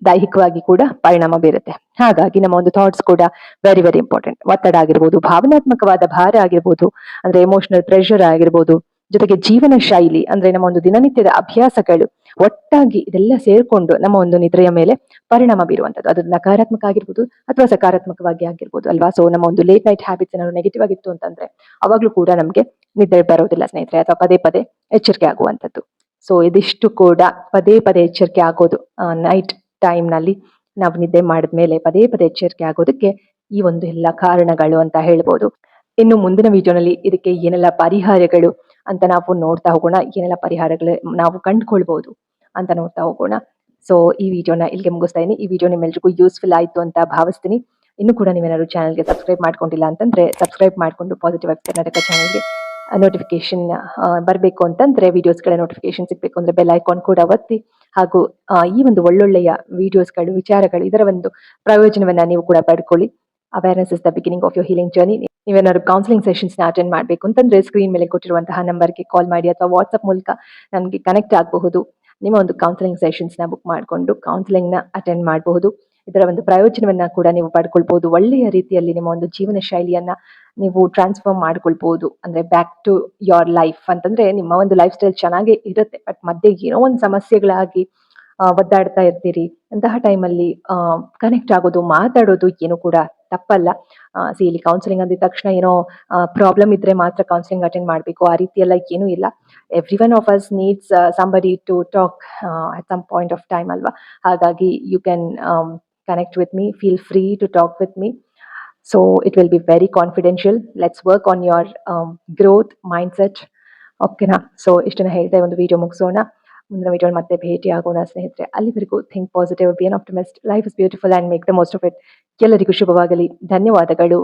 ದೈಹಿಕವಾಗಿ ಕೂಡ ಪರಿಣಾಮ ಬೀರುತ್ತೆ. ಹಾಗಾಗಿ ನಮ್ಮ ಒಂದು ಥಾಟ್ಸ್ ಕೂಡ ವೆರಿ ವೆರಿ ಇಂಪಾರ್ಟೆಂಟ್. ಒತ್ತಡ ಆಗಿರ್ಬೋದು, ಭಾವನಾತ್ಮಕವಾದ ಭಾರ ಆಗಿರ್ಬೋದು, ಅಂದ್ರೆ ಎಮೋಷನಲ್ ಪ್ರೆಷರ್ ಆಗಿರ್ಬೋದು, ಜೊತೆಗೆ ಜೀವನ ಶೈಲಿ ಅಂದ್ರೆ ನಮ್ಮ ಒಂದು ದಿನನಿತ್ಯದ ಅಭ್ಯಾಸಗಳು ಒಟ್ಟಾಗಿ ಇದೆಲ್ಲ ಸೇರ್ಕೊಂಡು ನಮ್ಮ ಒಂದು ನಿದ್ರೆಯ ಮೇಲೆ ಪರಿಣಾಮ ಬೀರುವಂತದ್ದು. ಅದು ನಕಾರಾತ್ಮಕ ಆಗಿರ್ಬೋದು ಅಥವಾ ಸಕಾರಾತ್ಮಕವಾಗಿ ಆಗಿರ್ಬೋದು ಅಲ್ವಾ. ಸೊ ನಮ್ಮ ಒಂದು ಲೇಟ್ ನೈಟ್ ಹ್ಯಾಬಿಟ್ಸ್ ಏನಾದ್ರು ನೆಗೆಟಿವ್ ಆಗಿತ್ತು ಅಂತಂದ್ರೆ ಅವಾಗ್ಲೂ ಕೂಡ ನಮ್ಗೆ ನಿದ್ದೆ ಬರೋದಿಲ್ಲ ಸ್ನೇಹಿತರೆ, ಅಥವಾ ಪದೇ ಪದೇ ಎಚ್ಚರಿಕೆ ಆಗುವಂತದ್ದು. ಸೊ ಇದಿಷ್ಟು ಕೂಡ ಪದೇ ಪದೇ ಎಚ್ಚರಿಕೆ ಆಗೋದು, ನೈಟ್ ಟೈಮ್ ನಲ್ಲಿ ನಾವು ನಿದ್ದೆ ಮಾಡಿದ್ಮೇಲೆ ಪದೇ ಪದೇ ಎಚ್ಚರಿಕೆ ಆಗೋದಕ್ಕೆ ಈ ಒಂದು ಎಲ್ಲ ಕಾರಣಗಳು ಅಂತ ಹೇಳ್ಬೋದು. ಇನ್ನು ಮುಂದಿನ ವಿಡಿಯೋನಲ್ಲಿ ಇದಕ್ಕೆ ಏನೆಲ್ಲ ಪರಿಹಾರಗಳು ಅಂತ ನಾವು ನೋಡ್ತಾ ಹೋಗೋಣ, ಏನೆಲ್ಲ ಪರಿಹಾರಗಳು ನಾವು ಕಂಡುಕೊಳ್ಬಹುದು ಅಂತ ನೋಡ್ತಾ ಹೋಗೋಣ. ಸೊ ಈ ವಿಡಿಯೋನ ಇಲ್ಲಿಗೆ ಮುಗಿಸ್ತಾ ಇದೀನಿ. ಈ ವಿಡಿಯೋ ನಿಮ್ಮೆಲ್ರಿಗೂ ಯೂಸ್ಫುಲ್ ಆಯ್ತು ಅಂತ ಭಾವಿಸ್ತೀನಿ. ಇನ್ನು ಕೂಡ ನೀವೇನಾದ್ರು ಚಾನಲ್ಗೆ ಸಬ್ಸ್ಕ್ರೈಬ್ ಮಾಡ್ಕೊಂಡಿಲ್ಲ ಅಂತಂದ್ರೆ ಸಬ್ಸ್ಕ್ರೈಬ್ ಮಾಡ್ಕೊಂಡು ಪಾಸಿಟಿವ್ ವೈಬ್ಸ್ ಕರ್ನಾಟಕ ಚಾನಲ್ಗೆ ನೋಟಿಫಿಕೇಶನ್ ಬರಬೇಕು ಅಂತಂದ್ರೆ, ವಿಡಿಯೋಸ್ಗಳ ನೋಟಿಫಿಕೇಶನ್ ಸಿಗ್ಬೇಕು ಅಂದ್ರೆ ಬೆಲ್ ಐಕಾನ್ ಕೂಡ ಒತ್ತಿ. ಹಾಗೂ ಈ ಒಂದು ಒಳ್ಳೊಳ್ಳೆಯ ವಿಡಿಯೋಸ್ಗಳು, ವಿಚಾರಗಳು, ಇದರ ಒಂದು ಪ್ರಯೋಜನವನ್ನ ನೀವು ಕೂಡ ಪಡ್ಕೊಳ್ಳಿ. Awareness is the beginning of your healing journey. ನೀವೇನಾದ್ರು ಕೌನ್ಸಿಲಿಂಗ್ ಸೆಷನ್ಸ್ ನ ಅಟೆಂಡ್ ಮಾಡಬೇಕು ಅಂತಂದ್ರೆ ಸ್ಕ್ರೀನ್ ಮೇಲೆ ಕೊಟ್ಟಿರುವಂತಹ ನಂಬರ್ಗೆ ಕಾಲ್ ಮಾಡಿ ಅಥವಾ ವಾಟ್ಸ್ಆಪ್ ಮೂಲಕ ನಮಗೆ ಕನೆಕ್ಟ್ ಆಗಬಹುದು. ನಿಮ್ಮ ಒಂದು ಕೌನ್ಸಿಲಿಂಗ್ ಸೆಷನ್ಸ್ ನ ಬುಕ್ ಮಾಡಿಕೊಂಡು ಕೌನ್ಸಿಲಿಂಗ್ ನ ಅಟೆಂಡ್ ಮಾಡಬಹುದು. ಇದರ ಒಂದು ಪ್ರಯೋಜನವನ್ನ ಕೂಡ ನೀವು ಪಡ್ಕೊಳ್ಬಹುದು. ಒಳ್ಳೆಯ ರೀತಿಯಲ್ಲಿ ನಿಮ್ಮ ಒಂದು ಜೀವನ ಶೈಲಿಯನ್ನ ನೀವು ಟ್ರಾನ್ಸ್ಫಾರ್ಮ್ ಮಾಡ್ಕೊಳ್ಬಹುದು. ಅಂದ್ರೆ ಬ್ಯಾಕ್ ಟು ಯೋರ್ ಲೈಫ್ ಅಂತಂದ್ರೆ ನಿಮ್ಮ ಒಂದು ಲೈಫ್ ಸ್ಟೈಲ್ ಚೆನ್ನಾಗೇ ಇರುತ್ತೆ, ಬಟ್ ಮಧ್ಯೆ ಏನೋ ಒಂದು ಸಮಸ್ಯೆಗಳಾಗಿ ಒದ್ದಾಡ್ತಾ ಇರ್ತೀರಿ. ಅಂತಹ ಟೈಮಲ್ಲಿ ಕನೆಕ್ಟ್ ಆಗೋದು, ಮಾತಾಡೋದು ಏನು ಕೂಡ ತಪ್ಪಲ್ಲ. ಇಲ್ಲಿ ಕೌನ್ಸಿಲಿಂಗ್ ಅಂದಿದ ತಕ್ಷಣ ಏನೋ ಪ್ರಾಬ್ಲಮ್ ಇದ್ರೆ ಮಾತ್ರ ಕೌನ್ಸಿಲಿಂಗ್ ಅಟೆಂಡ್ ಮಾಡಬೇಕು, ಆ ರೀತಿ ಎಲ್ಲ ಏನೂ ಇಲ್ಲ. Every one of us needs somebody to talk at some point of time ಅಲ್ವಾ. ಹಾಗಾಗಿ you can connect with me, feel free to talk with me. So it will be very confidential. Let's work on your growth mindset. ಓಕೆನಾ. ಸೊ ಇಷ್ಟನ್ನ ಹೇಳ್ತಾ ಒಂದು ವಿಡಿಯೋ ಮುಗಿಸೋಣ. ಮುಂದಿನ ವಿಡಿಯೋ ಮತ್ತೆ ಭೇಟಿ ಆಗೋಣ ಸ್ನೇಹಿತರೆ. ಅಲ್ಲಿವರೆಗೂ think positive, be an optimist, life is beautiful and make the most of it. ಎಲ್ಲರಿಗೂ ಶುಭವಾಗಲಿ. ಧನ್ಯವಾದಗಳು.